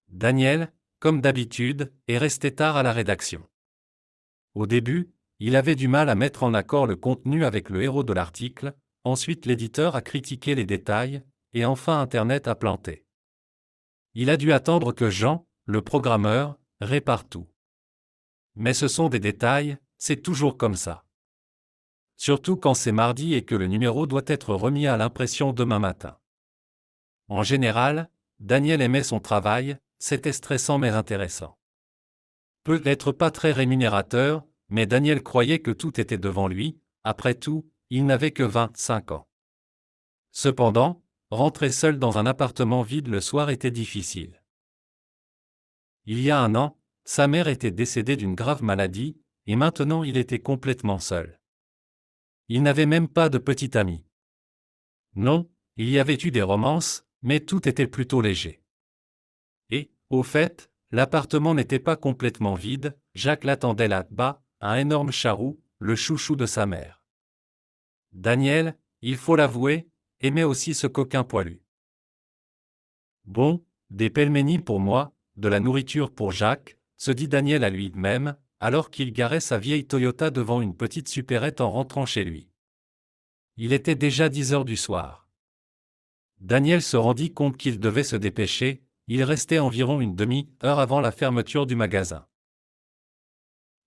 Daniel, comme d'habitude, est resté tard à la rédaction. Au début, il avait du mal à mettre en accord le contenu avec le héros de l'article, ensuite l'éditeur a critiqué les détails, et enfin Internet a planté. Il a dû attendre que Jean, le programmeur, répare tout. Mais ce sont des détails, c'est toujours comme ça. Surtout quand c'est mardi et que le numéro doit être remis à l'impression demain matin. En général, Daniel aimait son travail, c'était stressant mais intéressant. Peut-être pas très rémunérateur, mais Daniel croyait que tout était devant lui, après tout, il n'avait que 25 ans. Cependant, rentrer seul dans un appartement vide le soir était difficile. Il y a un an, sa mère était décédée d'une grave maladie, et maintenant il était complètement seul. Il n'avait même pas de petit ami. Non, il y avait eu des romances, mais tout était plutôt léger. Et, au fait, l'appartement n'était pas complètement vide, Jacques l'attendait là-bas, un énorme charroux, le chouchou de sa mère. Daniel, il faut l'avouer, aimait aussi ce coquin poilu. Bon, des pelménis pour moi, de la nourriture pour Jacques, se dit Daniel à lui-même, alors qu'il garait sa vieille Toyota devant une petite supérette en rentrant chez lui. Il était déjà 10 heures du soir. Daniel se rendit compte qu'il devait se dépêcher, il restait environ une demi-heure avant la fermeture du magasin.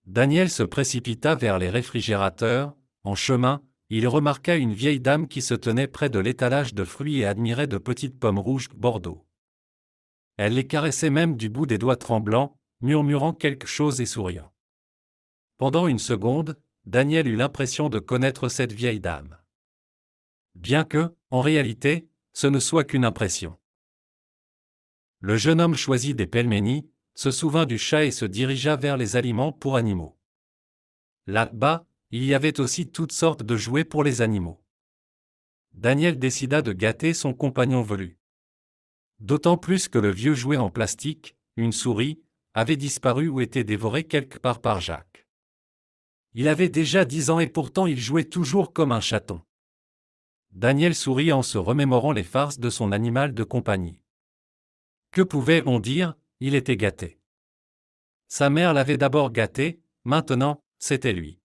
Daniel se précipita vers les réfrigérateurs, en chemin, il remarqua une vieille dame qui se tenait près de l'étalage de fruits et admirait de petites pommes rouges Bordeaux. Elle les caressait même du bout des doigts tremblants, murmurant quelque chose et souriant. Pendant une seconde, Daniel eut l'impression de connaître cette vieille dame. Bien que, en réalité, ce ne soit qu'une impression. Le jeune homme choisit des pelménis, se souvint du chat et se dirigea vers les aliments pour animaux. Là-bas, il y avait aussi toutes sortes de jouets pour les animaux. Daniel décida de gâter son compagnon velu. D'autant plus que le vieux jouet en plastique, une souris, avait disparu ou été dévoré quelque part par Jacques. Il avait déjà 10 ans et pourtant il jouait toujours comme un chaton. Daniel sourit en se remémorant les farces de son animal de compagnie. Que pouvait-on dire, il était gâté. Sa mère l'avait d'abord gâté, maintenant, c'était lui.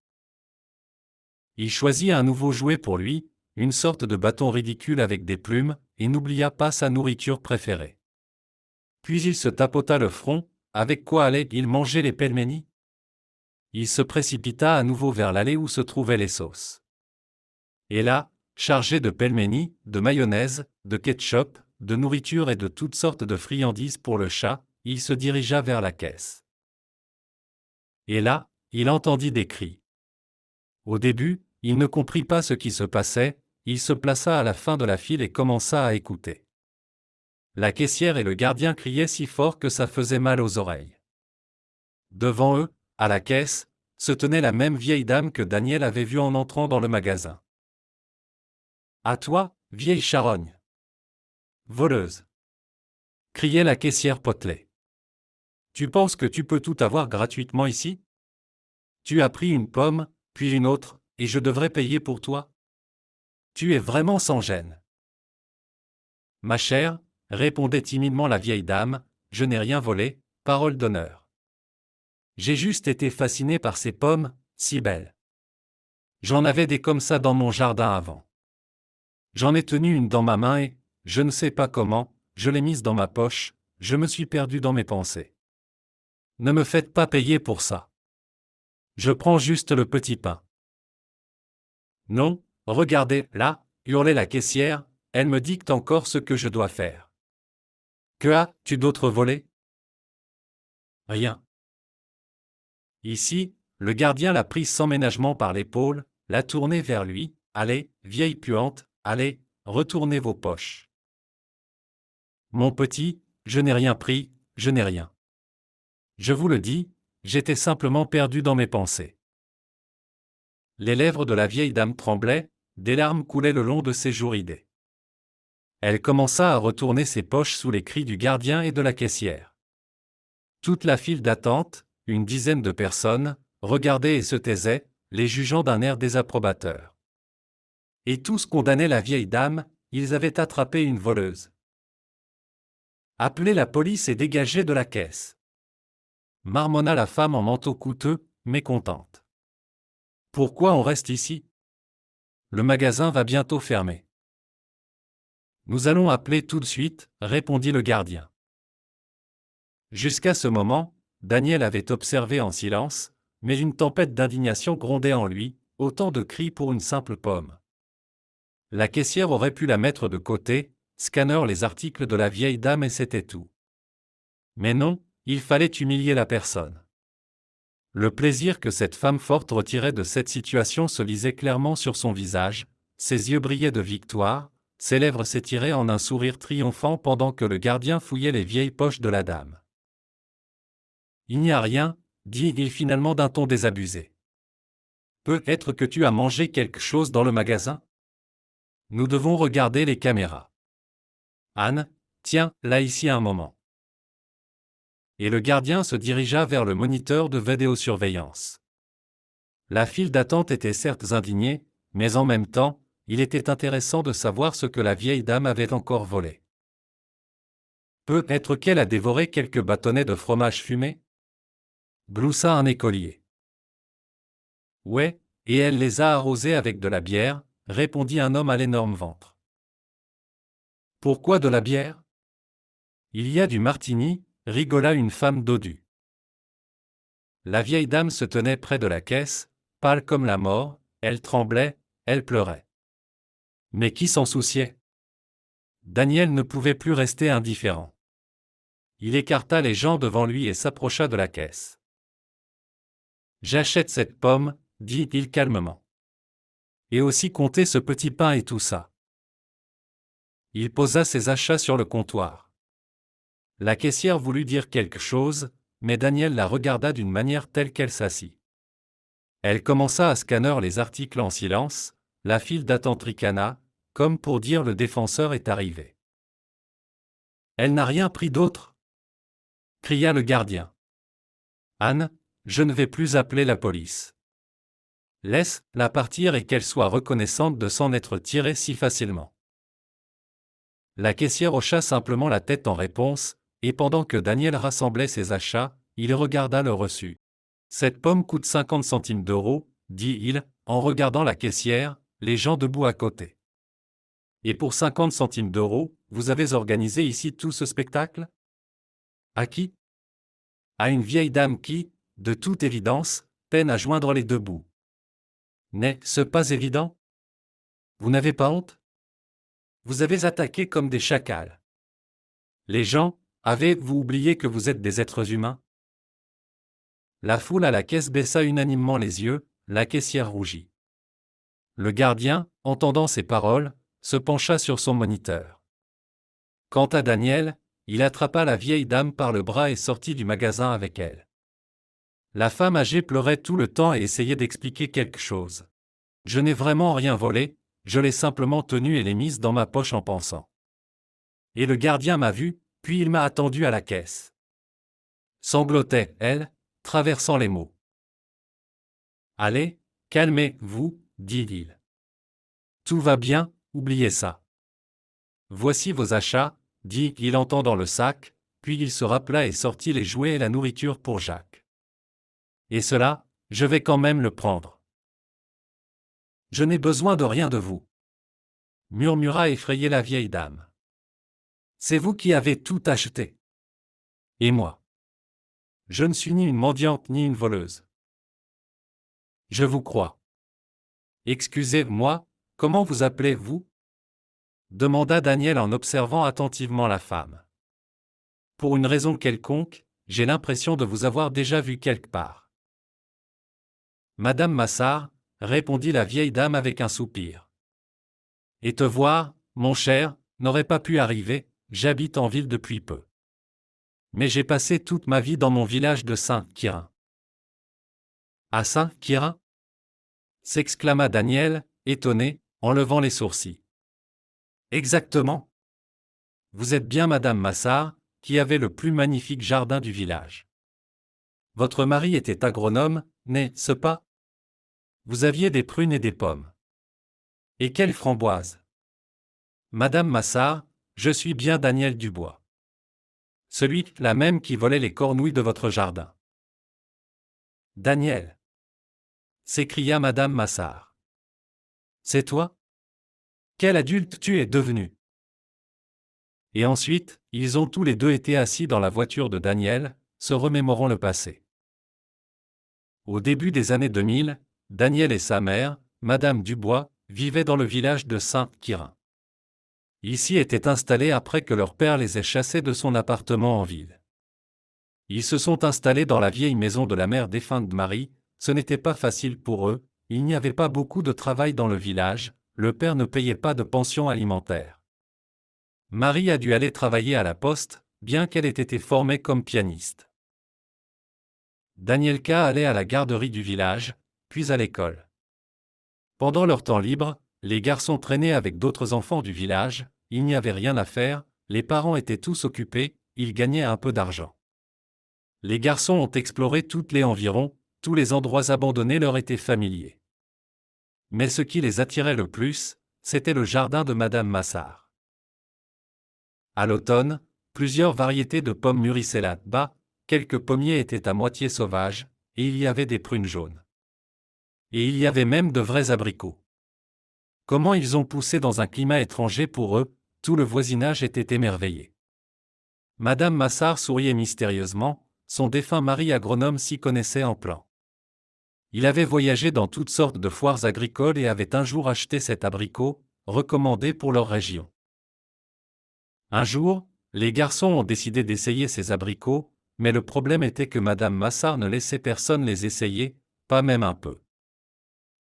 Il choisit un nouveau jouet pour lui, une sorte de bâton ridicule avec des plumes, et n'oublia pas sa nourriture préférée. Puis il se tapota le front, avec quoi allait-il manger les pelménis? Il se précipita à nouveau vers l'allée où se trouvaient les sauces. Et là, chargé de pelménis, de mayonnaise, de ketchup, de nourriture et de toutes sortes de friandises pour le chat, il se dirigea vers la caisse. Et là, il entendit des cris. Au début, il ne comprit pas ce qui se passait, il se plaça à la fin de la file et commença à écouter. La caissière et le gardien criaient si fort que ça faisait mal aux oreilles. Devant eux, à la caisse, se tenait la même vieille dame que Daniel avait vue en entrant dans le magasin. « À toi, vieille charogne !»« Voleuse !» criait la caissière potelée. « Tu penses que tu peux tout avoir gratuitement ici? Tu as pris une pomme, puis une autre, et je devrais payer pour toi? Tu es vraiment sans gêne. » « Ma chère, » répondait timidement la vieille dame, « je n'ai rien volé, parole d'honneur. J'ai juste été fasciné par ces pommes, si belles. J'en avais des comme ça dans mon jardin avant. J'en ai tenu une dans ma main et, je ne sais pas comment, je l'ai mise dans ma poche, je me suis perdu dans mes pensées. Ne me faites pas payer pour ça. Je prends juste le petit pain. » « Non, regardez, là, » hurlait la caissière, « elle me dicte encore ce que je dois faire. » « Que as-tu d'autre volé? » »« Rien. » Ici, le gardien l'a prise sans ménagement par l'épaule, l'a tournée vers lui. « Allez, vieille puante, allez, retournez vos poches. »« Mon petit, je n'ai rien pris, je n'ai rien. Je vous le dis, j'étais simplement perdu dans mes pensées. » Les lèvres de la vieille dame tremblaient, des larmes coulaient le long de ses joues ridées. Elle commença à retourner ses poches sous les cris du gardien et de la caissière. Toute la file d'attente, une dizaine de personnes, regardait et se taisait, les jugeant d'un air désapprobateur. Et tous condamnaient la vieille dame, ils avaient attrapé une voleuse. Appelez la police et dégagez de la caisse. Marmonna la femme en manteau coûteux, mécontente. Pourquoi on reste ici? Le magasin va bientôt fermer. Nous allons appeler tout de suite, répondit le gardien. Jusqu'à ce moment, Daniel avait observé en silence, mais une tempête d'indignation grondait en lui, autant de cris pour une simple pomme. La caissière aurait pu la mettre de côté, scanner les articles de la vieille dame et c'était tout. Mais non, il fallait humilier la personne. Le plaisir que cette femme forte retirait de cette situation se lisait clairement sur son visage, ses yeux brillaient de victoire, ses lèvres s'étiraient en un sourire triomphant pendant que le gardien fouillait les vieilles poches de la dame. Il n'y a rien, dit-il finalement d'un ton désabusé. Peut-être que tu as mangé quelque chose dans le magasin? Nous devons regarder les caméras. Anne, tiens, là ici un moment. Et le gardien se dirigea vers le moniteur de vidéosurveillance. La file d'attente était certes indignée, mais en même temps, il était intéressant de savoir ce que la vieille dame avait encore volé. Peut-être qu'elle a dévoré quelques bâtonnets de fromage fumé? Gloussa un écolier. Ouais, et elle les a arrosés avec de la bière, répondit un homme à l'énorme ventre. Pourquoi de la bière? Il y a du martini, rigola une femme dodue. La vieille dame se tenait près de la caisse, pâle comme la mort, elle tremblait, elle pleurait. Mais qui s'en souciait? Daniel ne pouvait plus rester indifférent. Il écarta les gens devant lui et s'approcha de la caisse. J'achète cette pomme, dit-il calmement. Et aussi compter ce petit pain et tout ça. Il posa ses achats sur le comptoir. La caissière voulut dire quelque chose, mais Daniel la regarda d'une manière telle qu'elle s'assit. Elle commença à scanner les articles en silence, la file d'attente ricana, comme pour dire le défenseur est arrivé. Elle n'a rien pris d'autre? Cria le gardien. Anne, je ne vais plus appeler la police. Laisse-la partir et qu'elle soit reconnaissante de s'en être tirée si facilement. La caissière hocha simplement la tête en réponse, et pendant que Daniel rassemblait ses achats, il regarda le reçu. Cette pomme coûte 50 centimes d'euros, dit-il, en regardant la caissière, les gens debout à côté. Et pour 50 centimes d'euros, vous avez organisé ici tout ce spectacle? À qui? À une vieille dame qui, de toute évidence, peine à joindre les deux bouts. N'est-ce pas évident? Vous n'avez pas honte? Vous avez attaqué comme des chacals. Les gens, avez-vous oublié que vous êtes des êtres humains? La foule à la caisse baissa unanimement les yeux, la caissière rougit. Le gardien, entendant ces paroles, se pencha sur son moniteur. Quant à Daniel, il attrapa la vieille dame par le bras et sortit du magasin avec elle. La femme âgée pleurait tout le temps et essayait d'expliquer quelque chose. Je n'ai vraiment rien volé, je l'ai simplement tenue et l'ai mise dans ma poche en pensant. Et le gardien m'a vu, puis il m'a attendu à la caisse. Sanglotait, elle, traversant les mots. Allez, calmez-vous, dit-il. Tout va bien, oubliez ça. Voici vos achats, dit-il en tendant le sac, puis il se rappela et sortit les jouets et la nourriture pour Jacques. Et cela, je vais quand même le prendre. Je n'ai besoin de rien de vous, murmura effrayée la vieille dame. C'est vous qui avez tout acheté. Et moi? Je ne suis ni une mendiante ni une voleuse. Je vous crois. Excusez-moi, comment vous appelez-vous? Demanda Daniel en observant attentivement la femme. Pour une raison quelconque, j'ai l'impression de vous avoir déjà vu quelque part. Madame Massard, répondit la vieille dame avec un soupir. Et te voir, mon cher, n'aurait pas pu arriver, j'habite en ville depuis peu. Mais j'ai passé toute ma vie dans mon village de Saint-Quirin. À Saint-Quirin? S'exclama Daniel, étonné, en levant les sourcils. Exactement. Vous êtes bien Madame Massard, qui avait le plus magnifique jardin du village. Votre mari était agronome, n'est-ce pas? Vous aviez des prunes et des pommes. Et quelles framboises! Madame Massard, je suis bien Daniel Dubois. celui-là même qui volait les cornouilles de votre jardin. Daniel, s'écria madame Massard. C'est toi? Quel adulte tu es devenu? Et ensuite, ils ont tous les deux été assis dans la voiture de Daniel, se remémorant le passé. Au début des années 2000, Daniel et sa mère, madame Dubois, vivaient dans le village de Saint-Quirin. Ils s'y étaient installés après que leur père les ait chassés de son appartement en ville. Ils se sont installés dans la vieille maison de la mère défunte Marie. Ce n'était pas facile pour eux, il n'y avait pas beaucoup de travail dans le village, le père ne payait pas de pension alimentaire. Marie a dû aller travailler à la poste, bien qu'elle ait été formée comme pianiste. Danielka allait à la garderie du village, puis à l'école. Pendant leur temps libre, les garçons traînaient avec d'autres enfants du village, il n'y avait rien à faire, les parents étaient tous occupés, ils gagnaient un peu d'argent. Les garçons ont exploré toutes les environs, tous les endroits abandonnés leur étaient familiers. Mais ce qui les attirait le plus, c'était le jardin de madame Massard. À l'automne, plusieurs variétés de pommes mûrissaient là-bas, quelques pommiers étaient à moitié sauvages, et il y avait des prunes jaunes. Et il y avait même de vrais abricots. Comment ils ont poussé dans un climat étranger pour eux, tout le voisinage était émerveillé. Madame Massard souriait mystérieusement, son défunt mari agronome s'y connaissait en plan. Il avait voyagé dans toutes sortes de foires agricoles et avait un jour acheté cet abricot, recommandé pour leur région. Un jour, les garçons ont décidé d'essayer ces abricots, mais le problème était que madame Massard ne laissait personne les essayer, pas même un peu.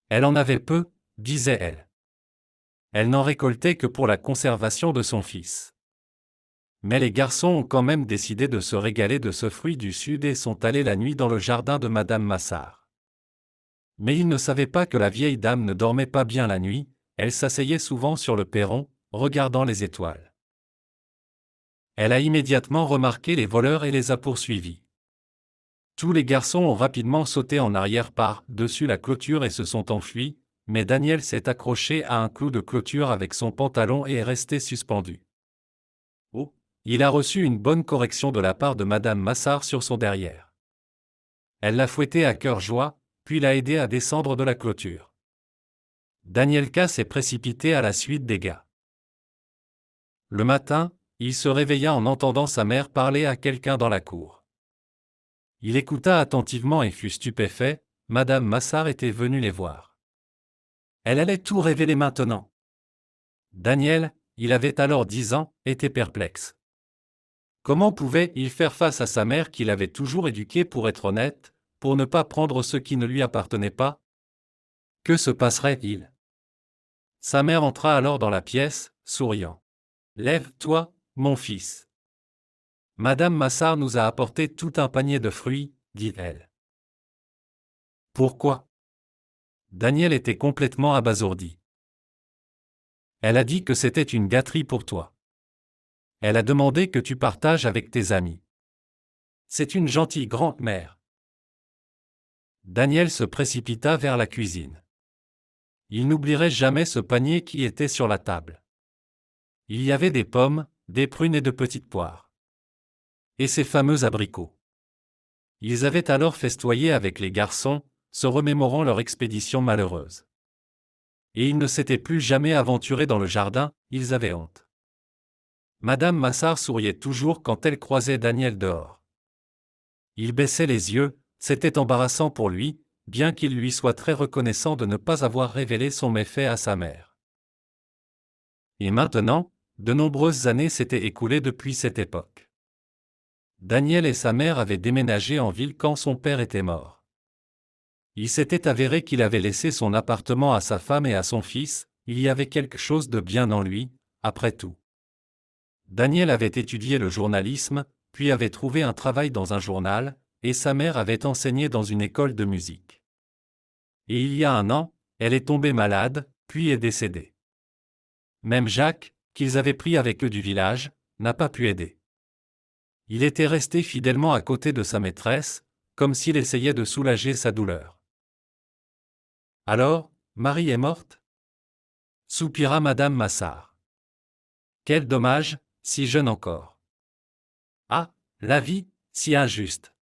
Elle en avait peu, disait-elle. Elle n'en récoltait que pour la conservation de son fils. Mais les garçons ont quand même décidé de se régaler de ce fruit du Sud et sont allés la nuit dans le jardin de madame Massard. Mais ils ne savaient pas que la vieille dame ne dormait pas bien la nuit, elle s'asseyait souvent sur le perron, regardant les étoiles. Elle a immédiatement remarqué les voleurs et les a poursuivis. Tous les garçons ont rapidement sauté en arrière par-dessus la clôture et se sont enfuis, mais Daniel s'est accroché à un clou de clôture avec son pantalon et est resté suspendu. Oh, il a reçu une bonne correction de la part de madame Massard sur son derrière. Elle l'a fouetté à cœur joie, puis l'a aidé à descendre de la clôture. Danielka s'est précipité à la suite des gars. Le matin, il se réveilla en entendant sa mère parler à quelqu'un dans la cour. Il écouta attentivement et fut stupéfait, madame Massard était venue les voir. Elle allait tout révéler maintenant. Daniel, il avait alors 10 ans, était perplexe. Comment pouvait-il faire face à sa mère qu'il avait toujours éduquée pour être honnête, pour ne pas prendre ce qui ne lui appartenait pas? Que se passerait-il? Sa mère entra alors dans la pièce, souriant. « Lève-toi, mon fils. Madame Massard nous a apporté tout un panier de fruits, dit-elle. Pourquoi? Daniel était complètement abasourdi. Elle a dit que c'était une gâterie pour toi. Elle a demandé que tu partages avec tes amis. C'est une gentille grand-mère. Daniel se précipita vers la cuisine. Il n'oublierait jamais ce panier qui était sur la table. Il y avait des pommes, des prunes et de petites poires. Et ces fameux abricots. Ils avaient alors festoyé avec les garçons, se remémorant leur expédition malheureuse. Et ils ne s'étaient plus jamais aventurés dans le jardin, ils avaient honte. Madame Massard souriait toujours quand elle croisait Daniel dehors. Il baissait les yeux, c'était embarrassant pour lui, bien qu'il lui soit très reconnaissant de ne pas avoir révélé son méfait à sa mère. Et maintenant, de nombreuses années s'étaient écoulées depuis cette époque. Daniel et sa mère avaient déménagé en ville quand son père était mort. Il s'était avéré qu'il avait laissé son appartement à sa femme et à son fils, il y avait quelque chose de bien en lui, après tout. Daniel avait étudié le journalisme, puis avait trouvé un travail dans un journal, et sa mère avait enseigné dans une école de musique. Et il y a 1 an, elle est tombée malade, puis est décédée. Même Jacques, qu'ils avaient pris avec eux du village, n'a pas pu aider. Il était resté fidèlement à côté de sa maîtresse, comme s'il essayait de soulager sa douleur. Alors, Marie est morte? Soupira madame Massard. Quel dommage, si jeune encore. Ah, La vie, si injuste.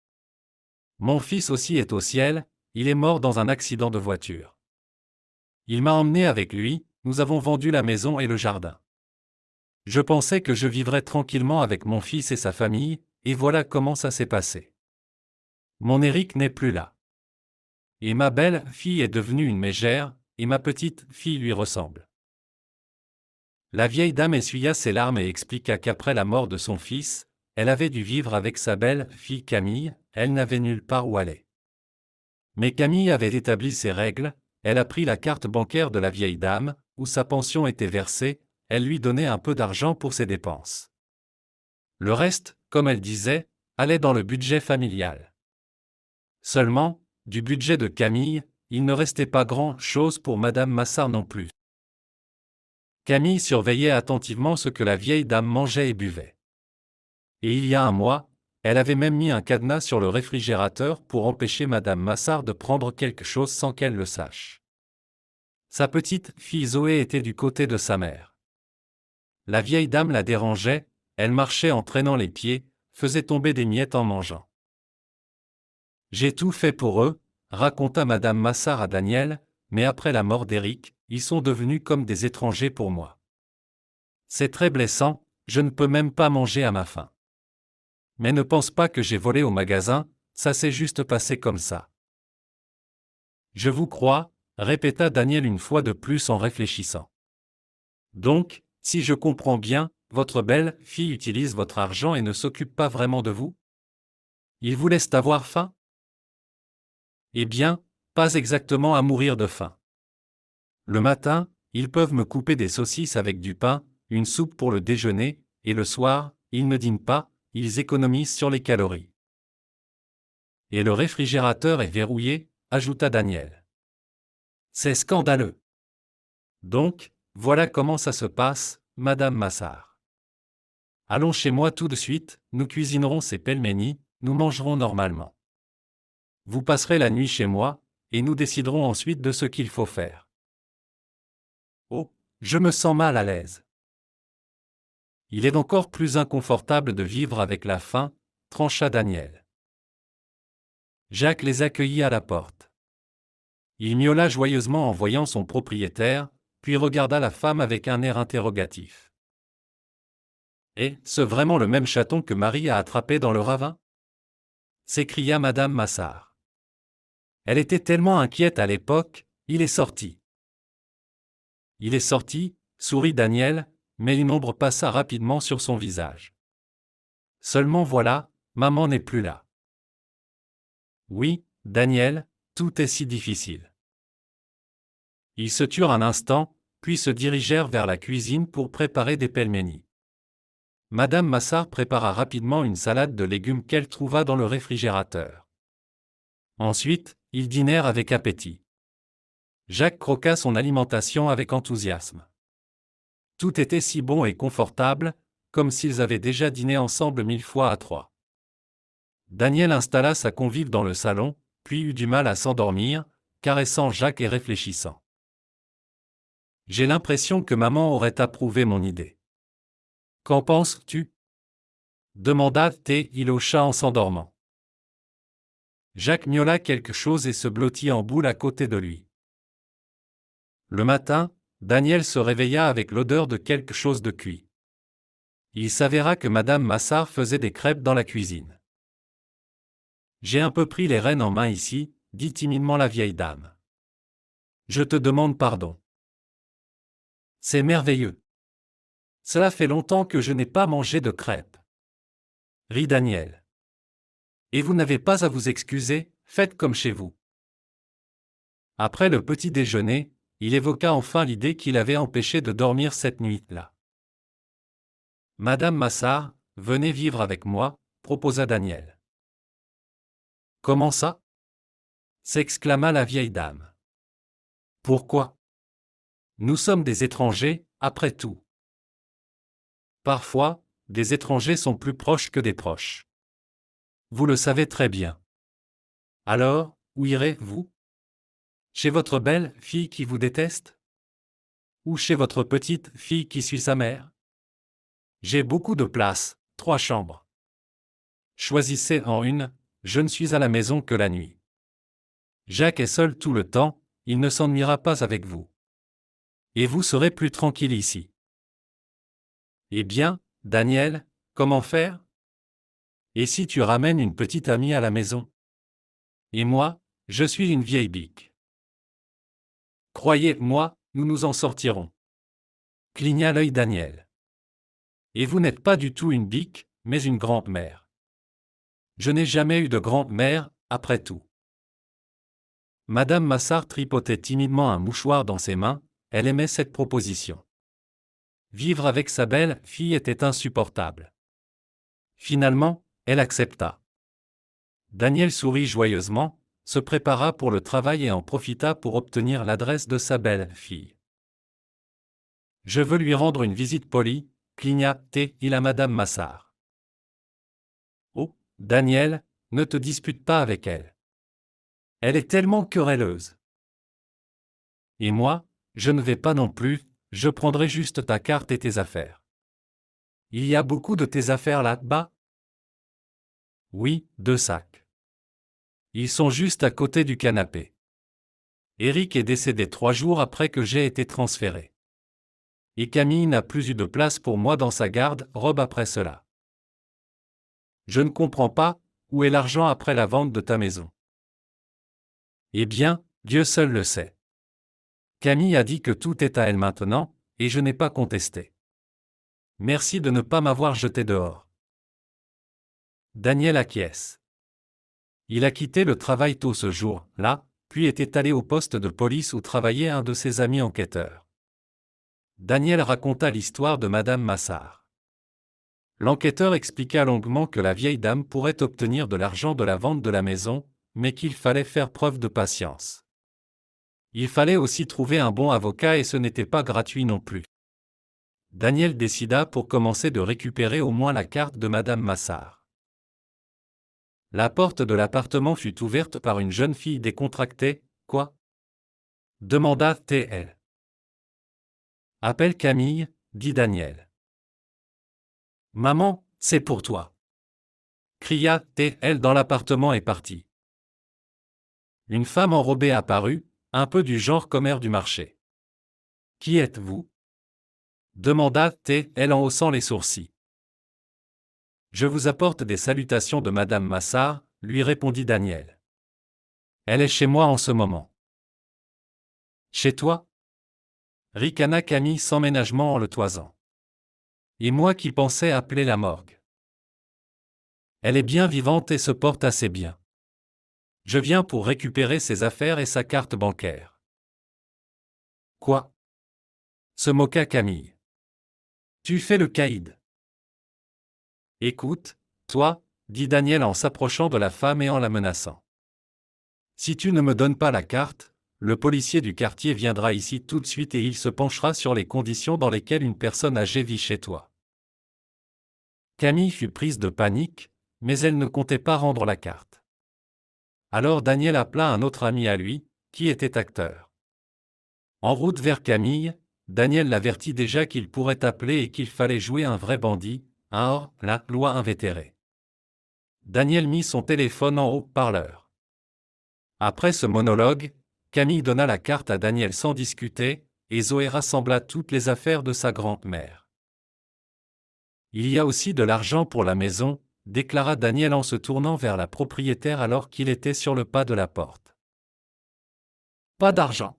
Mon fils aussi est au ciel, il est mort dans un accident de voiture. Il m'a emmené avec lui, nous avons vendu la maison et le jardin. Je pensais que je vivrais tranquillement avec mon fils et sa famille, et voilà comment ça s'est passé. Mon Éric n'est plus là. Et ma belle-fille est devenue une mégère, et ma petite-fille lui ressemble. La vieille dame essuya ses larmes et expliqua qu'après la mort de son fils, elle avait dû vivre avec sa belle-fille Camille, elle n'avait nulle part où aller. Mais Camille avait établi ses règles, elle a pris la carte bancaire de la vieille dame, où sa pension était versée, elle lui donnait un peu d'argent pour ses dépenses. Le reste, comme elle disait, allait dans le budget familial. Seulement, du budget de Camille, il ne restait pas grand-chose pour Madame Massard non plus. Camille surveillait attentivement ce que la vieille dame mangeait et buvait. Et il y a un mois, elle avait même mis un cadenas sur le réfrigérateur pour empêcher Madame Massard de prendre quelque chose sans qu'elle le sache. Sa petite fille Zoé était du côté de sa mère. La vieille dame la dérangeait, elle marchait en traînant les pieds, faisait tomber des miettes en mangeant. J'ai tout fait pour eux, raconta Madame Massard à Daniel, mais après la mort d'Éric, ils sont devenus comme des étrangers pour moi. C'est très blessant, je ne peux même pas manger à ma faim. Mais ne pense pas que j'ai volé au magasin, ça s'est juste passé comme ça. Je vous crois, répéta Daniel une fois de plus en réfléchissant. Donc, si je comprends bien, votre belle-fille utilise votre argent et ne s'occupe pas vraiment de vous? Ils vous laissent avoir faim? Eh bien, pas exactement à mourir de faim. Le matin, ils peuvent me couper des saucisses avec du pain, une soupe pour le déjeuner, et le soir, ils ne dînent pas, ils économisent sur les calories. Et le réfrigérateur est verrouillé, ajouta Daniel. C'est scandaleux. Donc, voilà comment ça se passe, Madame Massard. Allons chez moi tout de suite, nous cuisinerons ces pelménis, nous mangerons normalement. Vous passerez la nuit chez moi, et nous déciderons ensuite de ce qu'il faut faire. Oh, je me sens mal à l'aise. Il est encore plus inconfortable de vivre avec la faim, trancha Daniel. Jacques les accueillit à la porte. Il miaula joyeusement en voyant son propriétaire, puis regarda la femme avec un air interrogatif. Est-ce vraiment le même chaton que Marie a attrapé dans le ravin? S'écria Madame Massard. Elle était tellement inquiète à l'époque, il est sorti. Il est sorti, sourit Daniel, mais une ombre passa rapidement sur son visage. Seulement voilà, maman n'est plus là. Oui, Daniel, tout est si difficile. Ils se turent un instant, puis se dirigèrent vers la cuisine pour préparer des pelménis. Madame Massard prépara rapidement une salade de légumes qu'elle trouva dans le réfrigérateur. Ensuite, ils dînèrent avec appétit. Jacques croqua son alimentation avec enthousiasme. Tout était si bon et confortable, comme s'ils avaient déjà dîné ensemble 1000 fois à 3. Daniel installa sa convive dans le salon, puis eut du mal à s'endormir, caressant Jacques et réfléchissant. J'ai l'impression que maman aurait approuvé mon idée. Qu'en penses-tu? Demanda-t-il, il hocha en s'endormant. Jacques miaula quelque chose et se blottit en boule à côté de lui. Le matin, Daniel se réveilla avec l'odeur de quelque chose de cuit. Il s'avéra que Madame Massard faisait des crêpes dans la cuisine. J'ai un peu pris les rênes en main ici, dit timidement la vieille dame. Je te demande pardon. C'est merveilleux. Cela fait longtemps que je n'ai pas mangé de crêpes. Rit Daniel. Et vous n'avez pas à vous excuser, faites comme chez vous. Après le petit déjeuner, il évoqua enfin l'idée qui l'avait empêché de dormir cette nuit-là. Madame Massard, venez vivre avec moi, proposa Daniel. Comment ça? S'exclama la vieille dame. Pourquoi? Nous sommes des étrangers, après tout. Parfois, des étrangers sont plus proches que des proches. Vous le savez très bien. Alors, où irez-vous? Chez votre belle-fille qui vous déteste? Ou chez votre petite-fille qui suit sa mère? J'ai beaucoup de place, 3 chambres. choisissez en une, je ne suis à la maison que la nuit. Jacques est seul tout le temps, il ne s'ennuiera pas avec vous. Et vous serez plus tranquille ici. Eh bien, Daniel, comment faire? Et si tu ramènes une petite amie à la maison? Et moi, je suis une vieille bique. Croyez-moi, nous nous en sortirons. Cligna l'œil Daniel. Et vous n'êtes pas du tout une bique, mais une grande-mère. Je n'ai jamais eu de grande-mère, après tout. Madame Massard tripotait timidement un mouchoir dans ses mains, elle aimait cette proposition. Vivre avec sa belle-fille était insupportable. Finalement, elle accepta. Daniel sourit joyeusement, se prépara pour le travail et en profita pour obtenir l'adresse de sa belle-fille. Je veux lui rendre une visite polie, cligna-t-il à Madame Massard. Oh, Daniel, ne te dispute pas avec elle. Elle est tellement querelleuse. Et moi, je ne vais pas non plus, je prendrai juste ta carte et tes affaires. Il y a beaucoup de tes affaires là-bas? Oui, 2 sacs. Ils sont juste à côté du canapé. Eric est décédé 3 jours après que j'ai été transféré. Et Camille n'a plus eu de place pour moi dans sa garde-robe après cela. Je ne comprends pas, où est l'argent après la vente de ta maison? Eh bien, Dieu seul le sait. Camille a dit que tout est à elle maintenant, et je n'ai pas contesté. Merci de ne pas m'avoir jeté dehors. Daniel acquiesce. Il a quitté le travail tôt ce jour-là, puis était allé au poste de police où travaillait un de ses amis enquêteurs. Daniel raconta l'histoire de Madame Massard. L'enquêteur expliqua longuement que la vieille dame pourrait obtenir de l'argent de la vente de la maison, mais qu'il fallait faire preuve de patience. Il fallait aussi trouver un bon avocat et ce n'était pas gratuit non plus. Daniel décida pour commencer de récupérer au moins la carte de Madame Massard. La porte de l'appartement fut ouverte par une jeune fille décontractée. « Quoi ?» demanda-t-elle. « Appelle Camille, » dit Daniel. « Maman, c'est pour toi. » cria-t-elle dans l'appartement et partit. Une femme enrobée apparut, un peu du genre commère du marché. « Qui êtes-vous » demanda-t-elle en haussant les sourcils. « Je vous apporte des salutations de Madame Massard, » lui répondit Daniel. « Elle est chez moi en ce moment. »« Chez toi » ricana Camille sans ménagement en le toisant. « Et moi qui pensais appeler la morgue. » Elle est bien vivante et se porte assez bien. Je viens pour récupérer ses affaires et sa carte bancaire. Quoi? Se moqua Camille. Tu fais le caïd. Écoute, toi, dit Daniel en s'approchant de la femme et en la menaçant. Si tu ne me donnes pas la carte, le policier du quartier viendra ici tout de suite et il se penchera sur les conditions dans lesquelles une personne âgée vit chez toi. Camille fut prise de panique, mais elle ne comptait pas rendre la carte. Alors Daniel appela un autre ami à lui, qui était acteur. En route vers Camille, Daniel l'avertit déjà qu'il pourrait appeler et qu'il fallait jouer un vrai bandit, un hors-la-loi invétéré. Daniel mit son téléphone en haut-parleur. Après ce monologue, Camille donna la carte à Daniel sans discuter, et Zoé rassembla toutes les affaires de sa grand-mère. Il y a aussi de l'argent pour la maison, déclara Daniel en se tournant vers la propriétaire alors qu'il était sur le pas de la porte. Pas d'argent,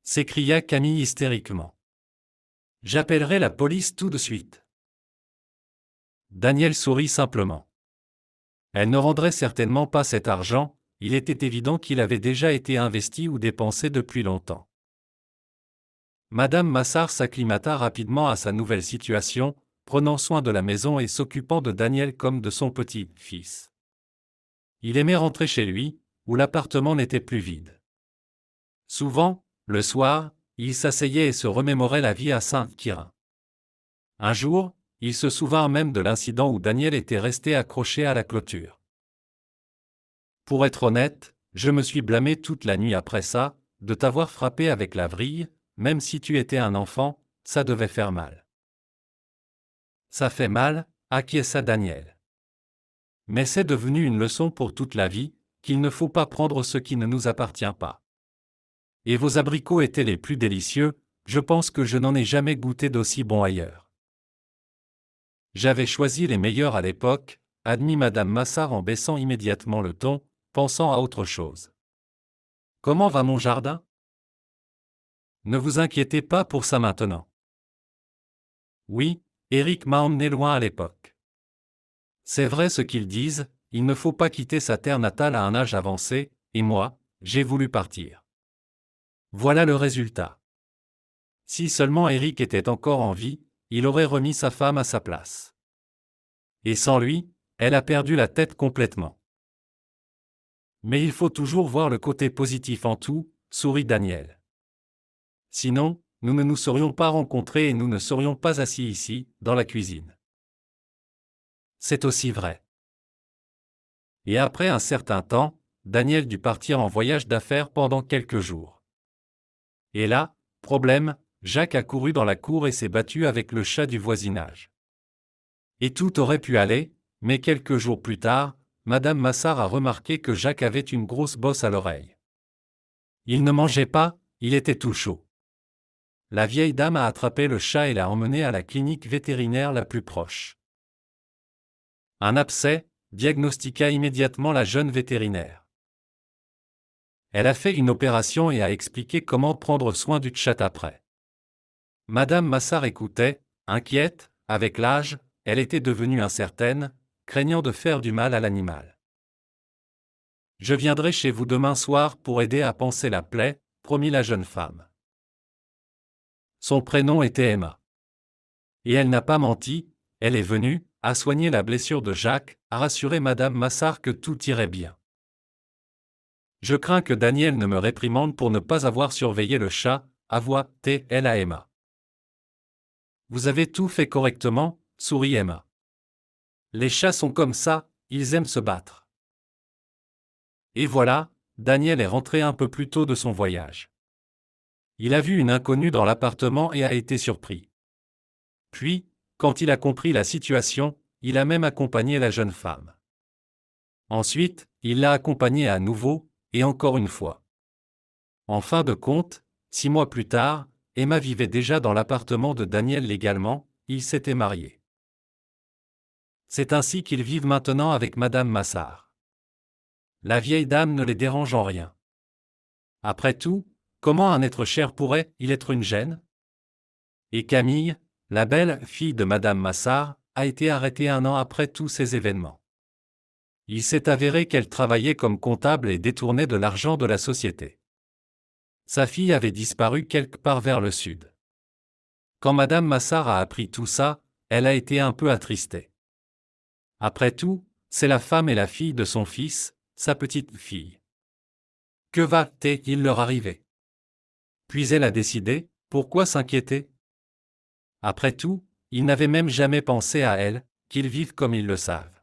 s'écria Camille hystériquement. J'appellerai la police tout de suite. Daniel sourit simplement. Elle ne rendrait certainement pas cet argent, il était évident qu'il avait déjà été investi ou dépensé depuis longtemps. Madame Massard s'acclimata rapidement à sa nouvelle situation, prenant soin de la maison et s'occupant de Daniel comme de son petit-fils. Il aimait rentrer chez lui, où l'appartement n'était plus vide. Souvent, le soir, il s'asseyait et se remémorait la vie à Saint-Quirin. Un jour, il se souvint même de l'incident où Daniel était resté accroché à la clôture. Pour être honnête, je me suis blâmé toute la nuit après ça, de t'avoir frappé avec la vrille, même si tu étais un enfant, ça devait faire mal. Ça fait mal, acquiesça Daniel. Mais c'est devenu une leçon pour toute la vie, qu'il ne faut pas prendre ce qui ne nous appartient pas. Et vos abricots étaient les plus délicieux, je pense que je n'en ai jamais goûté d'aussi bons ailleurs. J'avais choisi les meilleurs à l'époque, admit Madame Massard en baissant immédiatement le ton, pensant à autre chose. Comment va mon jardin? Ne vous inquiétez pas pour ça maintenant. Oui, Eric m'a emmené loin à l'époque. C'est vrai ce qu'ils disent, il ne faut pas quitter sa terre natale à un âge avancé, et moi, j'ai voulu partir. Voilà le résultat. Si seulement Eric était encore en vie, il aurait remis sa femme à sa place. Et sans lui, elle a perdu la tête complètement. Mais il faut toujours voir le côté positif en tout, sourit Daniel. Sinon, nous ne nous serions pas rencontrés et nous ne serions pas assis ici, dans la cuisine. C'est aussi vrai. Et après un certain temps, Daniel dut partir en voyage d'affaires pendant quelques jours. Et là, problème, Jacques a couru dans la cour et s'est battu avec le chat du voisinage. Et tout aurait pu aller, mais quelques jours plus tard, Madame Massard a remarqué que Jacques avait une grosse bosse à l'oreille. Il ne mangeait pas, il était tout chaud. La vieille dame a attrapé le chat et l'a emmené à la clinique vétérinaire la plus proche. Un abcès, diagnostiqua immédiatement la jeune vétérinaire. Elle a fait une opération et a expliqué comment prendre soin du chat après. Madame Massard écoutait, inquiète, avec l'âge, elle était devenue incertaine, craignant de faire du mal à l'animal. Je viendrai chez vous demain soir pour aider à panser la plaie, promit la jeune femme. Son prénom était Emma. Et elle n'a pas menti, elle est venue, a soigné la blessure de Jacques, a rassuré Madame Massard que tout irait bien. Je crains que Daniel ne me réprimande pour ne pas avoir surveillé le chat, avoua-t-elle à Emma. Vous avez tout fait correctement, sourit Emma. Les chats sont comme ça, ils aiment se battre. Et voilà, Daniel est rentré un peu plus tôt de son voyage. Il a vu une inconnue dans l'appartement et a été surpris. Puis, quand il a compris la situation, il a même accompagné la jeune femme. Ensuite, il l'a accompagnée à nouveau, et encore une fois. En fin de compte, 6 mois plus tard, Emma vivait déjà dans l'appartement de Daniel légalement, ils s'étaient mariés. C'est ainsi qu'ils vivent maintenant avec Madame Massard. La vieille dame ne les dérange en rien. Après tout, comment un être cher pourrait-il être une gêne? Et Camille, la belle fille de Madame Massard, a été arrêtée 1 an après tous ces événements. Il s'est avéré qu'elle travaillait comme comptable et détournait de l'argent de la société. Sa fille avait disparu quelque part vers le sud. Quand Madame Massard a appris tout ça, elle a été un peu attristée. Après tout, c'est la femme et la fille de son fils, sa petite fille. Que va-t-il leur arriver? Puis elle a décidé, pourquoi s'inquiéter? Après tout, ils n'avaient même jamais pensé à elle, qu'ils vivent comme ils le savent.